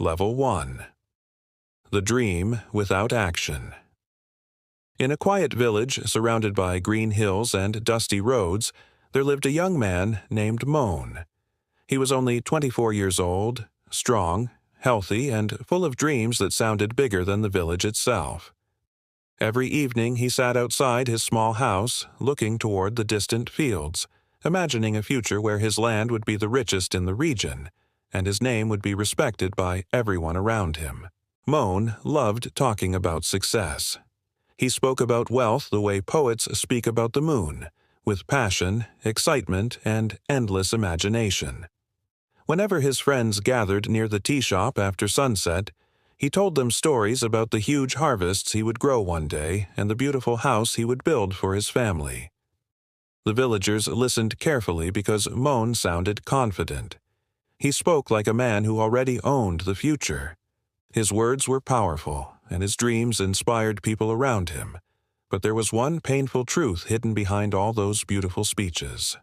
Level 1. The Dream Without Action. In a quiet village surrounded by green hills and dusty roads, there lived a young man named Moan. He was only 24 years old, strong, healthy, and full of dreams that sounded bigger than the village itself. Every evening he sat outside his small house, looking toward the distant fields, imagining a future where his land would be the richest in the region, and his name would be respected by everyone around him. Moan loved talking about success. He spoke about wealth the way poets speak about the moon, with passion, excitement, and endless imagination. Whenever his friends gathered near the tea shop after sunset, he told them stories about the huge harvests he would grow one day and the beautiful house he would build for his family. The villagers listened carefully because Moan sounded confident. He spoke like a man who already owned the future. His words were powerful, and his dreams inspired people around him. But there was one painful truth hidden behind all those beautiful speeches.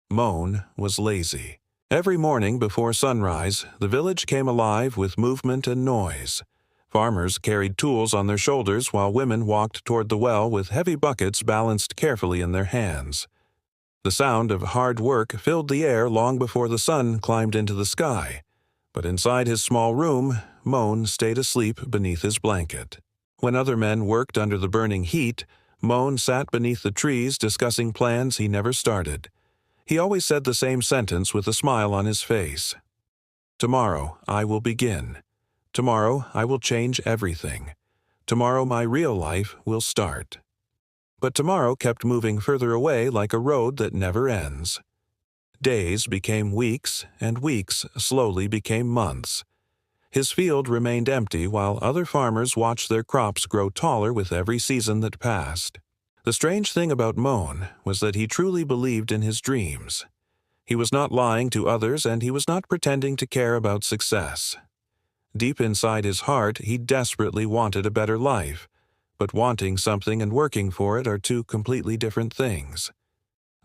Moan was lazy. Every morning before sunrise, the village came alive with movement and noise. Farmers carried tools on their shoulders while women walked toward the well with heavy buckets balanced carefully in their hands. The sound of hard work filled the air long before the sun climbed into the sky. But inside his small room, Moan stayed asleep beneath his blanket. When other men worked under the burning heat, Moan sat beneath the trees discussing plans he never started. He always said the same sentence with a smile on his face. "Tomorrow I will begin. Tomorrow I will change everything. Tomorrow my real life will start." But tomorrow kept moving further away like a road that never ends. Days became weeks, and weeks slowly became months. His field remained empty while other farmers watched their crops grow taller with every season that passed. The strange thing about Moan was that he truly believed in his dreams. He was not lying to others, and he was not pretending to care about success. Deep inside his heart, he desperately wanted a better life, but wanting something and working for it are two completely different things.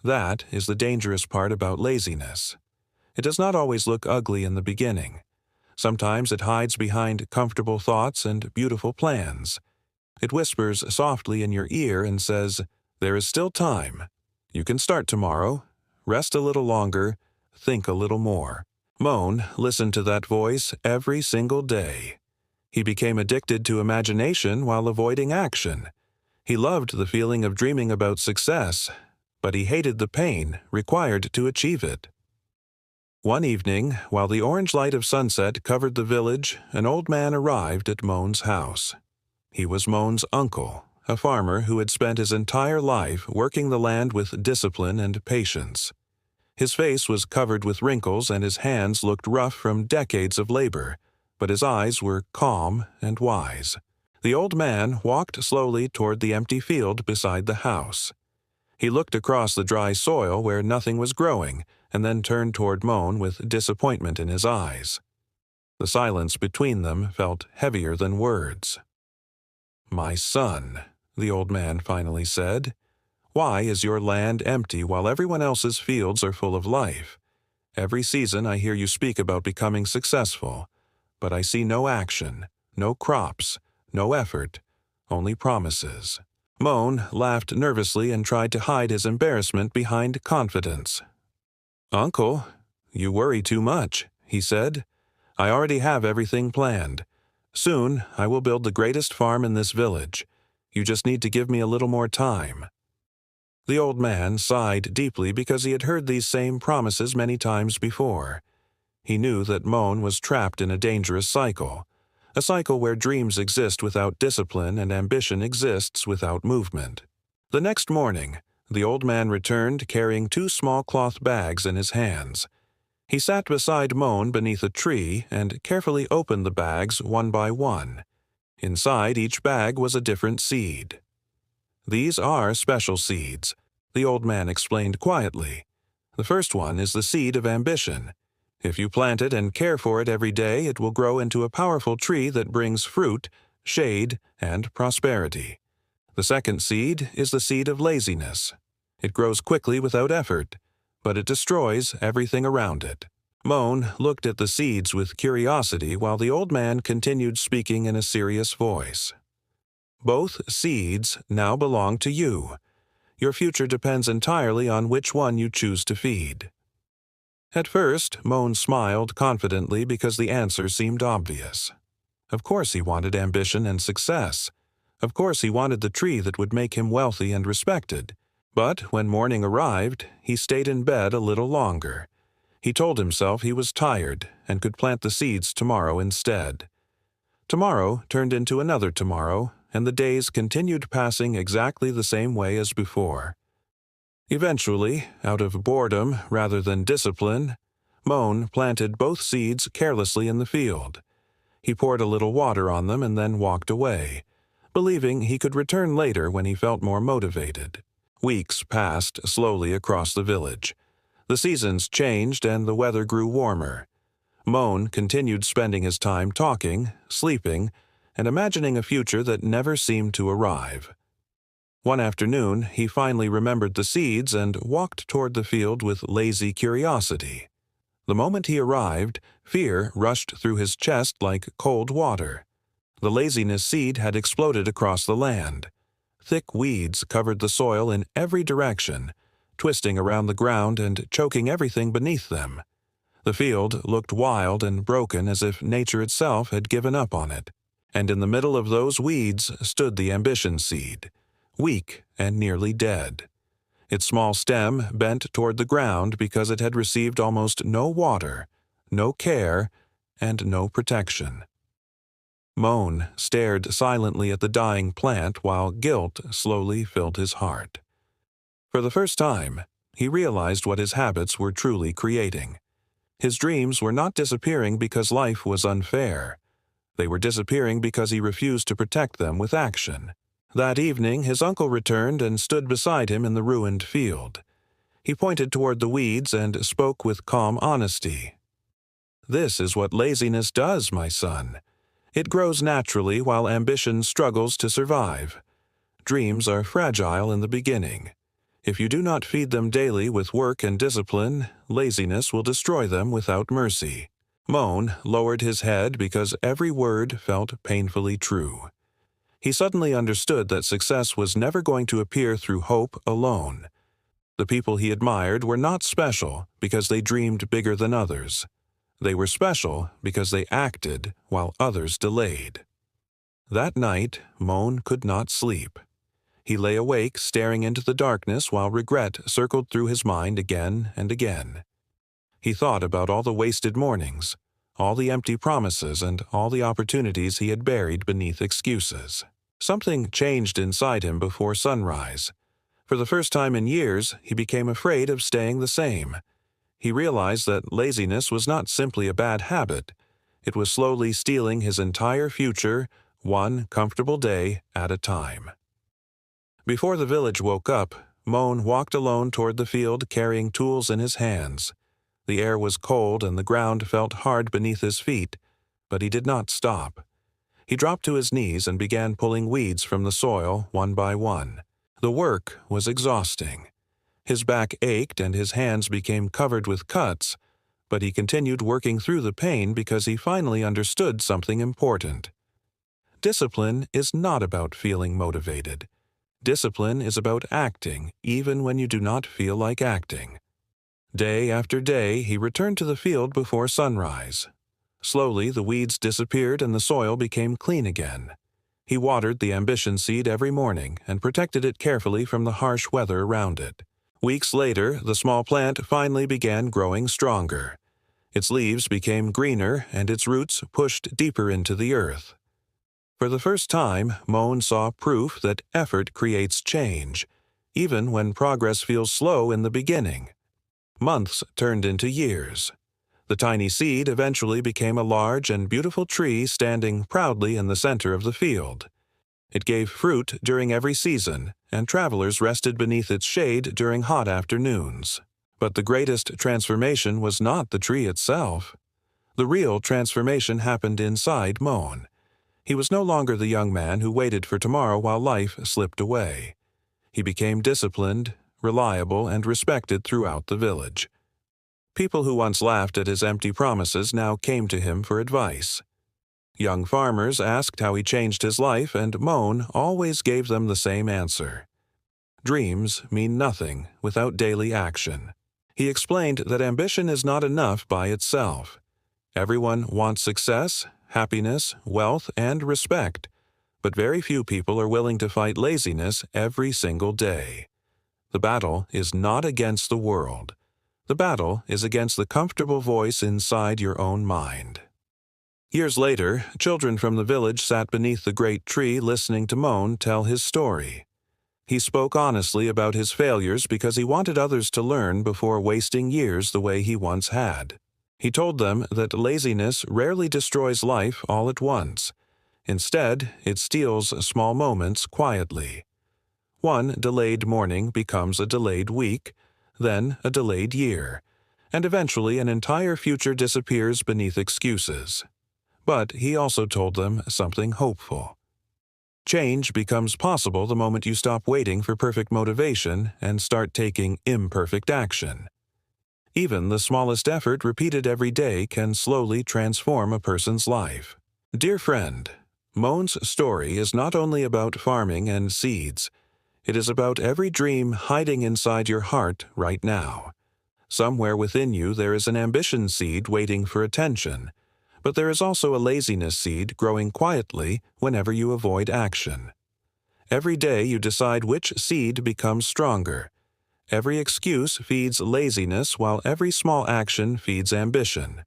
That is the dangerous part about laziness. It does not always look ugly in the beginning. Sometimes it hides behind comfortable thoughts and beautiful plans. It whispers softly in your ear and says, "There is still time. You can start tomorrow. Rest a little longer. Think a little more." Moan listened to that voice every single day. He became addicted to imagination while avoiding action. He loved the feeling of dreaming about success, but he hated the pain required to achieve it. One evening, while the orange light of sunset covered the village, an old man arrived at Moan's house. He was Moan's uncle, a farmer who had spent his entire life working the land with discipline and patience. His face was covered with wrinkles and his hands looked rough from decades of labor, but his eyes were calm and wise. The old man walked slowly toward the empty field beside the house. He looked across the dry soil where nothing was growing, and then turned toward Moan with disappointment in his eyes. The silence between them felt heavier than words. "My son," the old man finally said, "why is your land empty while everyone else's fields are full of life? Every season I hear you speak about becoming successful, but I see no action, no crops, no effort, only promises." Moan laughed nervously and tried to hide his embarrassment behind confidence. "Uncle, you worry too much," he said. "I already have everything planned. Soon I will build the greatest farm in this village. You just need to give me a little more time." The old man sighed deeply because he had heard these same promises many times before. He knew that Moan was trapped in a dangerous cycle, a cycle where dreams exist without discipline and ambition exists without movement. The next morning, the old man returned carrying 2 small cloth bags in his hands. He sat beside Moan beneath a tree and carefully opened the bags one by one. Inside each bag was a different seed. "These are special seeds," the old man explained quietly. "The first one is the seed of ambition. If you plant it and care for it every day, it will grow into a powerful tree that brings fruit, shade, and prosperity. The second seed is the seed of laziness. It grows quickly without effort, but it destroys everything around it. Moan looked at the seeds with curiosity while the old man continued speaking in a serious voice. Both seeds now belong to you. Your future depends entirely on which one you choose to feed. At first, Moan smiled confidently because the answer seemed obvious. Of course he wanted ambition and success. Of course he wanted the tree that would make him wealthy and respected. But when morning arrived, he stayed in bed a little longer. He told himself he was tired and could plant the seeds tomorrow instead. Tomorrow turned into another tomorrow, and the days continued passing exactly the same way as before. Eventually, out of boredom rather than discipline, Moan planted both seeds carelessly in the field. He poured a little water on them and then walked away, believing he could return later when he felt more motivated. Weeks passed slowly across the village. The seasons changed and the weather grew warmer. Moan continued spending his time talking, sleeping, and imagining a future that never seemed to arrive. One afternoon, he finally remembered the seeds and walked toward the field with lazy curiosity. The moment he arrived, fear rushed through his chest like cold water. The laziness seed had exploded across the land. Thick weeds covered the soil in every direction, twisting around the ground and choking everything beneath them. The field looked wild and broken as if nature itself had given up on it. And in the middle of those weeds stood the ambition seed, weak and nearly dead. Its small stem bent toward the ground because it had received almost no water, no care, and no protection. Moan stared silently at the dying plant while guilt slowly filled his heart. For the first time, he realized what his habits were truly creating. His dreams were not disappearing because life was unfair. They were disappearing because he refused to protect them with action. That evening, his uncle returned and stood beside him in the ruined field. He pointed toward the weeds and spoke with calm honesty. "This is what laziness does, my son. It grows naturally while ambition struggles to survive. Dreams are fragile in the beginning. If you do not feed them daily with work and discipline, laziness will destroy them without mercy." Moan lowered his head because every word felt painfully true. He suddenly understood that success was never going to appear through hope alone. The people he admired were not special because they dreamed bigger than others. They were special because they acted while others delayed. That night, Moan could not sleep. He lay awake, staring into the darkness while regret circled through his mind again and again. He thought about all the wasted mornings, all the empty promises, and all the opportunities he had buried beneath excuses. Something changed inside him before sunrise. For the first time in years, he became afraid of staying the same. He realized that laziness was not simply a bad habit. It was slowly stealing his entire future, one comfortable day at a time. Before the village woke up, Moan walked alone toward the field carrying tools in his hands. The air was cold and the ground felt hard beneath his feet, but he did not stop. He dropped to his knees and began pulling weeds from the soil one by one. The work was exhausting. His back ached and his hands became covered with cuts, but he continued working through the pain because he finally understood something important. Discipline is not about feeling motivated. Discipline is about acting even when you do not feel like acting. Day after day, he returned to the field before sunrise. Slowly, the weeds disappeared and the soil became clean again. He watered the ambition seed every morning and protected it carefully from the harsh weather around it. Weeks later, the small plant finally began growing stronger. Its leaves became greener and its roots pushed deeper into the earth. For the first time, Moan saw proof that effort creates change, even when progress feels slow in the beginning. Months turned into years. The tiny seed eventually became a large and beautiful tree standing proudly in the center of the field. It gave fruit during every season, and travelers rested beneath its shade during hot afternoons. But the greatest transformation was not the tree itself. The real transformation happened inside Moan. He was no longer the young man who waited for tomorrow while life slipped away. He became disciplined, reliable, and respected throughout the village. People who once laughed at his empty promises now came to him for advice. Young farmers asked how he changed his life, and Moan always gave them the same answer. Dreams mean nothing without daily action. He explained that ambition is not enough by itself. Everyone wants success, happiness, wealth, and respect, but very few people are willing to fight laziness every single day. The battle is not against the world. The battle is against the comfortable voice inside your own mind. Years later, children from the village sat beneath the great tree listening to Moan tell his story. He spoke honestly about his failures because he wanted others to learn before wasting years the way he once had. He told them that laziness rarely destroys life all at once. Instead, it steals small moments quietly. One delayed morning becomes a delayed week, then a delayed year, and eventually an entire future disappears beneath excuses. But he also told them something hopeful. Change becomes possible the moment you stop waiting for perfect motivation and start taking imperfect action. Even the smallest effort repeated every day can slowly transform a person's life. Dear friend, Moan's story is not only about farming and seeds. It is about every dream hiding inside your heart right now. Somewhere within you there is an ambition seed waiting for attention, but there is also a laziness seed growing quietly whenever you avoid action. Every day you decide which seed becomes stronger. Every excuse feeds laziness while every small action feeds ambition.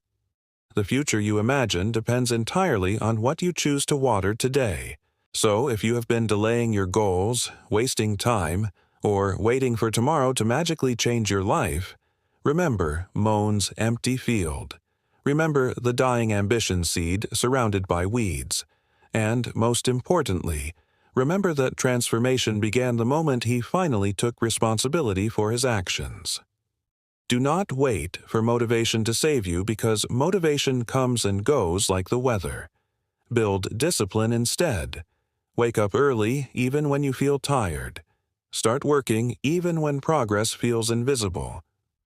The future you imagine depends entirely on what you choose to water today. So if you have been delaying your goals, wasting time, or waiting for tomorrow to magically change your life, remember Moan's empty field. Remember the dying ambition seed surrounded by weeds. And, most importantly, remember that transformation began the moment he finally took responsibility for his actions. Do not wait for motivation to save you because motivation comes and goes like the weather. Build discipline instead. Wake up early even when you feel tired. Start working even when progress feels invisible.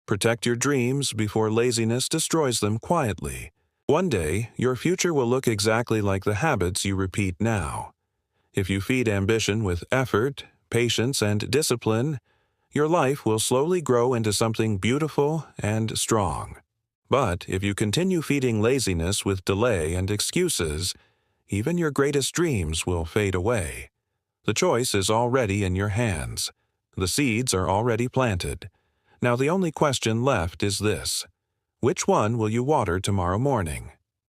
Protect your dreams before laziness destroys them quietly. One day, your future will look exactly like the habits you repeat now. If you feed ambition with effort, patience, and discipline, your life will slowly grow into something beautiful and strong. But if you continue feeding laziness with delay and excuses, even your greatest dreams will fade away. The choice is already in your hands. The seeds are already planted. Now the only question left is this: which one will you water tomorrow morning?